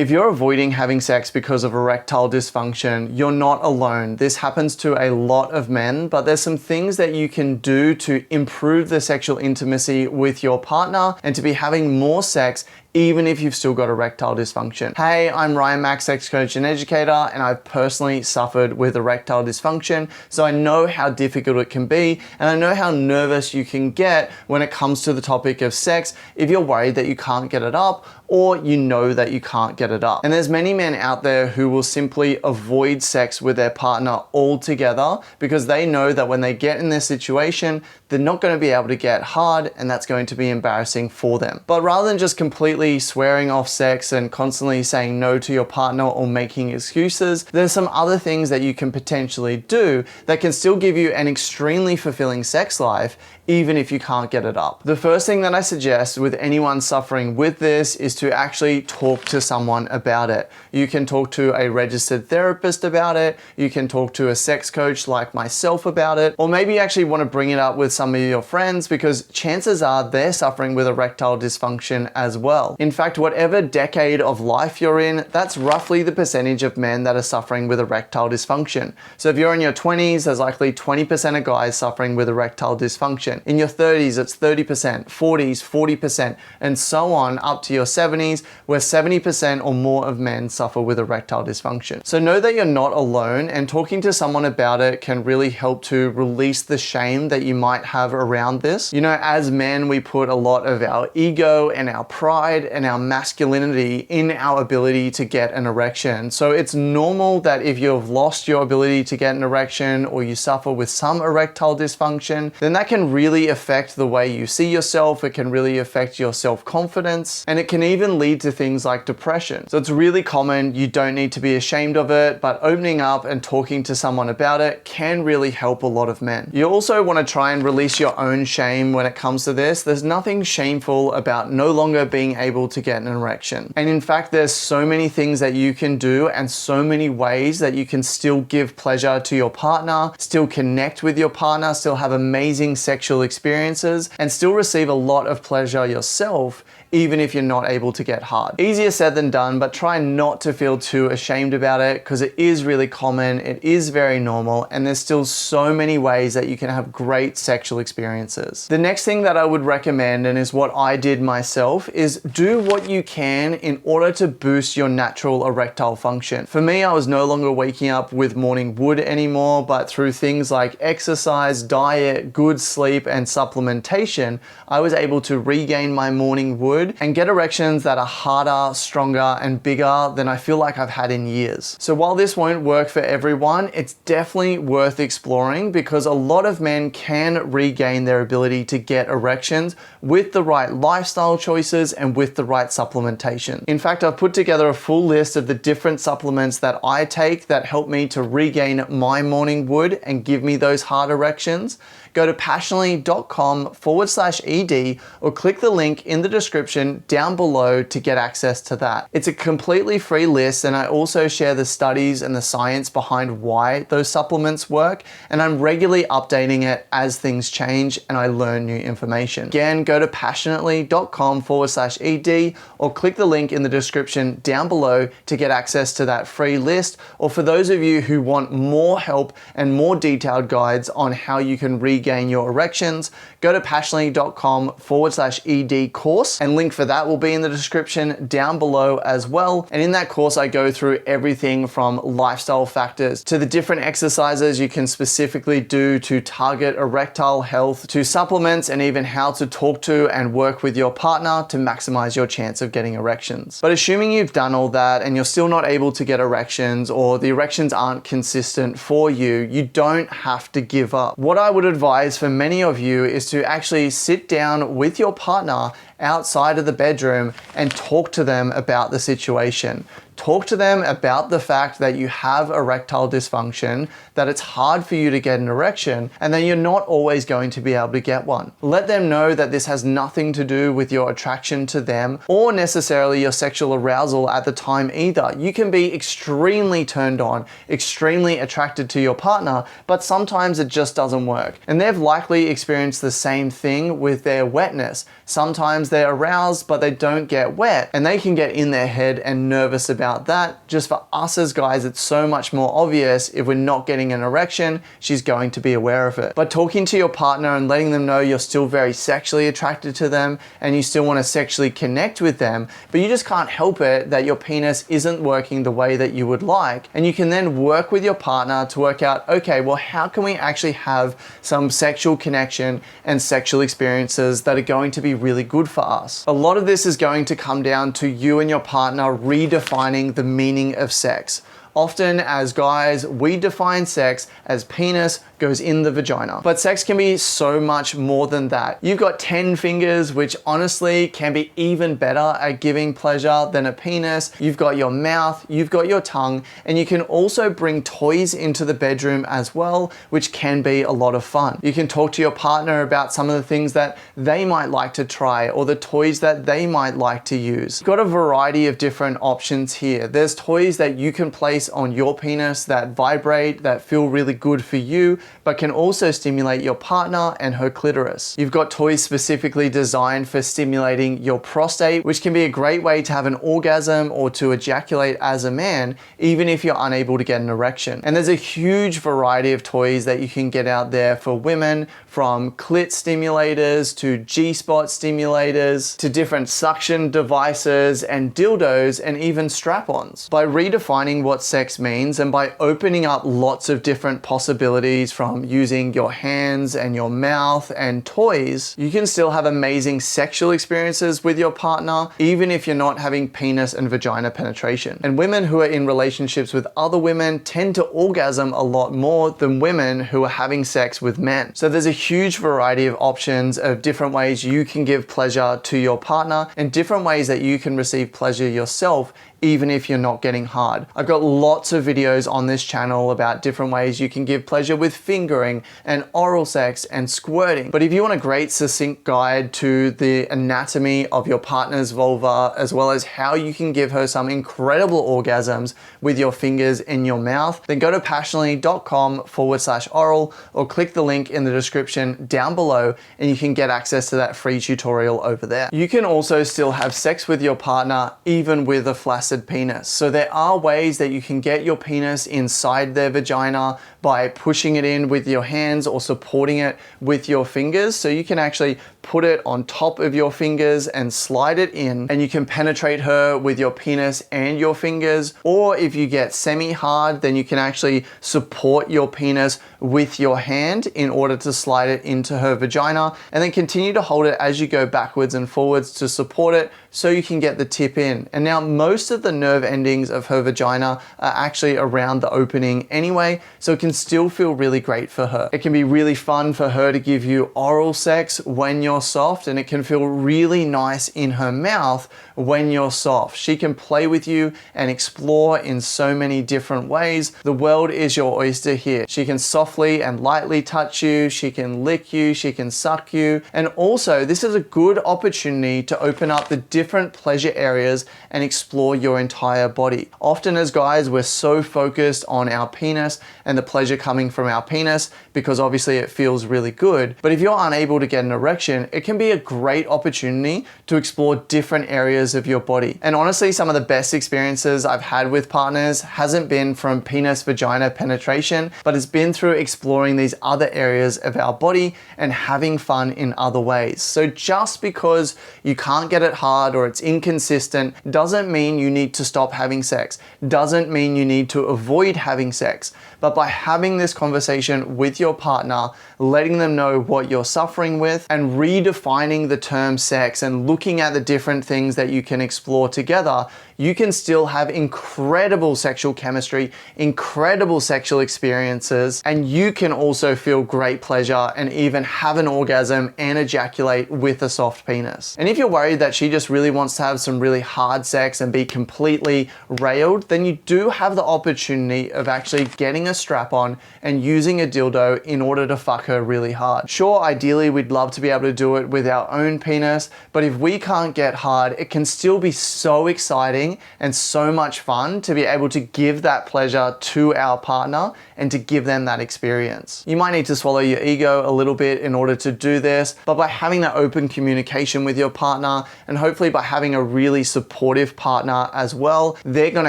If you're avoiding having sex because of erectile dysfunction, you're not alone. This happens to a lot of men, but there's some things that you can do to improve the sexual intimacy with your partner and to be having more sex even if you've still got erectile dysfunction. Hey, I'm Ryan Mack, sex coach and educator, and I've personally suffered with erectile dysfunction, so I know how difficult it can be, and I know how nervous you can get when it comes to the topic of sex if you're worried that you can't get it up or you know that you can't get it up. And there's many men out there who will simply avoid sex with their partner altogether because they know that when they get in this situation, they're not going to be able to get hard, and that's going to be embarrassing for them. But rather than just completely swearing off sex and constantly saying no to your partner or making excuses, there's some other things that you can potentially do that can still give you an extremely fulfilling sex life even if you can't get it up. The first thing that I suggest with anyone suffering with this is to actually talk to someone about it. You can talk to a registered therapist about it, you can talk to a sex coach like myself about it, or maybe you actually want to bring it up with some of your friends because chances are they're suffering with erectile dysfunction as well. In fact, whatever decade of life you're in, that's roughly the percentage of men that are suffering with erectile dysfunction. So if you're in your 20s, there's likely 20% of guys suffering with erectile dysfunction. In your 30s, it's 30%, 40s, 40%, and so on up to your 70s, where 70% or more of men suffer with erectile dysfunction. So know that you're not alone, and talking to someone about it can really help to release the shame that you might have around this. You know, as men, we put a lot of our ego and our pride and our masculinity in our ability to get an erection. So it's normal that if you've lost your ability to get an erection or you suffer with some erectile dysfunction, then that can really affect the way you see yourself. It can really affect your self-confidence, and it can even lead to things like depression. So it's really common. You don't need to be ashamed of it, but opening up and talking to someone about it can really help a lot of men. You also want to try and release your own shame when it comes to this. There's nothing shameful about no longer being able to get an erection. And in fact, there's so many things that you can do and so many ways that you can still give pleasure to your partner, still connect with your partner, still have amazing sexual experiences, and still receive a lot of pleasure yourself even if you're not able to get hard. Easier said than done, but try not to feel too ashamed about it because it is really common, it is very normal, and there's still so many ways that you can have great sexual experiences. The next thing that I would recommend, and is what I did myself, is do what you can in order to boost your natural erectile function. For me, I was no longer waking up with morning wood anymore, but through things like exercise, diet, good sleep, and supplementation, I was able to regain my morning wood and get erections that are harder, stronger, and bigger than I feel like I've had in years. So while this won't work for everyone, it's definitely worth exploring because a lot of men can regain their ability to get erections with the right lifestyle choices and with the right supplementation. In fact, I've put together a full list of the different supplements that I take that help me to regain my morning wood and give me those hard erections. Go to passionately.com/ED or click the link in the description down below to get access to that. It's a completely free list, and I also share the studies and the science behind why those supplements work, and I'm regularly updating it as things change and I learn new information. Again, go to passionately.com/ED or click the link in the description down below to get access to that free list, or for those of you who want more help and more detailed guides on how you can regain your erections, go to passionately.com/ED course, and link for that will be in the description down below as well. And in that course, I go through everything from lifestyle factors to the different exercises you can specifically do to target erectile health, to supplements, and even how to talk to and work with your partner to maximize your chance of getting erections. But assuming you've done all that and you're still not able to get erections, or the erections aren't consistent for you, you don't have to give up. What I would advise for many of you is to actually sit down with your partner outside of the bedroom and talk to them about the situation. Talk to them about the fact that you have erectile dysfunction, that it's hard for you to get an erection, and that you're not always going to be able to get one. Let them know that this has nothing to do with your attraction to them or necessarily your sexual arousal at the time either. You can be extremely turned on, extremely attracted to your partner, but sometimes it just doesn't work. And they've likely experienced the same thing with their wetness. Sometimes sometimes they're aroused, but they don't get wet, and they can get in their head and nervous about that. Just for us as guys, it's so much more obvious. If we're not getting an erection, she's going to be aware of it. But talking to your partner and letting them know you're still very sexually attracted to them and you still want to sexually connect with them, but you just can't help it that your penis isn't working the way that you would like. And you can then work with your partner to work out, okay, well, how can we actually have some sexual connection and sexual experiences that are going to be really good for us? A lot of this is going to come down to you and your partner redefining the meaning of sex. Often as guys, we define sex as penis goes in the vagina. But sex can be so much more than that. You've got 10 fingers, which honestly can be even better at giving pleasure than a penis. You've got your mouth, you've got your tongue, and you can also bring toys into the bedroom as well, which can be a lot of fun. You can talk to your partner about some of the things that they might like to try or the toys that they might like to use. You've got a variety of different options here. There's toys that you can place on your penis that vibrate, that feel really good for you, but can also stimulate your partner and her clitoris. You've got toys specifically designed for stimulating your prostate, which can be a great way to have an orgasm or to ejaculate as a man, even if you're unable to get an erection. And there's a huge variety of toys that you can get out there for women, from clit stimulators to G-spot stimulators to different suction devices and dildos and even strap-ons. By redefining what sex means and by opening up lots of different possibilities from using your hands and your mouth and toys, you can still have amazing sexual experiences with your partner, even if you're not having penis and vagina penetration. And women who are in relationships with other women tend to orgasm a lot more than women who are having sex with men. So there's a huge variety of options of different ways you can give pleasure to your partner and different ways that you can receive pleasure yourself, even if you're not getting hard. I've got lots of videos on this channel about different ways you can give pleasure with fingering and oral sex and squirting. But if you want a great succinct guide to the anatomy of your partner's vulva, as well as how you can give her some incredible orgasms with your fingers in your mouth, then go to passionately.com/oral or click the link in the description down below and you can get access to that free tutorial over there. You can also still have sex with your partner even with a flaccid penis. So there are ways that you can get your penis inside their vagina by pushing it in with your hands or supporting it with your fingers. So you can actually put it on top of your fingers and slide it in, and you can penetrate her with your penis and your fingers. Or if you get semi-hard, then you can actually support your penis with your hand in order to slide it into her vagina, and then continue to hold it as you go backwards and forwards to support it so you can get the tip in. And now most of the nerve endings of her vagina are actually around the opening anyway, so it can still feel really great for her. It can be really fun for her to give you oral sex when you're soft, and it can feel really nice in her mouth when you're soft. She can play with you and explore in so many different ways. The world is your oyster here. She can softly and lightly touch you, she can lick you, she can suck you, and also this is a good opportunity to open up the different pleasure areas and explore your entire body. Often as guys, we're so focused on our penis and the pleasure coming from our penis because obviously it feels really good. But if you're unable to get an erection, it can be a great opportunity to explore different areas of your body. And honestly, some of the best experiences I've had with partners hasn't been from penis vagina penetration, but it's been through exploring these other areas of our body and having fun in other ways. So just because you can't get it hard or it's inconsistent doesn't mean you need to stop having sex, doesn't mean you need to avoid having sex. But by having this conversation with your partner, letting them know what you're suffering with and redefining the term sex and looking at the different things that you can explore together, you can still have incredible sexual chemistry, incredible sexual experiences, and you can also feel great pleasure and even have an orgasm and ejaculate with a soft penis. And if you're worried that she just really really wants to have some really hard sex and be completely railed, then you do have the opportunity of actually getting a strap on and using a dildo in order to fuck her really hard. Sure, ideally we'd love to be able to do it with our own penis, but if we can't get hard, it can still be so exciting and so much fun to be able to give that pleasure to our partner and to give them that experience. You might need to swallow your ego a little bit in order to do this, but by having that open communication with your partner, and hopefully by having a really supportive partner as well, they're gonna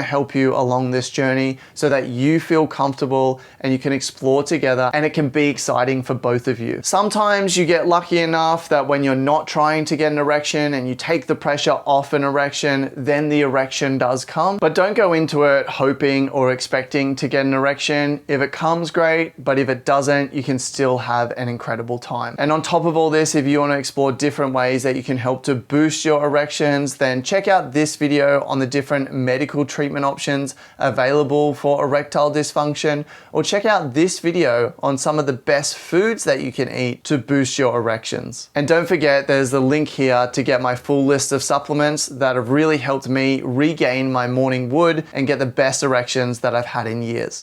help you along this journey so that you feel comfortable and you can explore together and it can be exciting for both of you. Sometimes you get lucky enough that when you're not trying to get an erection and you take the pressure off an erection, then the erection does come. But don't go into it hoping or expecting to get an erection. If it comes, great, but if it doesn't, you can still have an incredible time. And on top of all this, if you want to explore different ways that you can help to boost your erections, then check out this video on the different medical treatment options available for erectile dysfunction, or check out this video on some of the best foods that you can eat to boost your erections. And don't forget, there's the link here to get my full list of supplements that have really helped me regain my morning wood and get the best erections that I've had in years.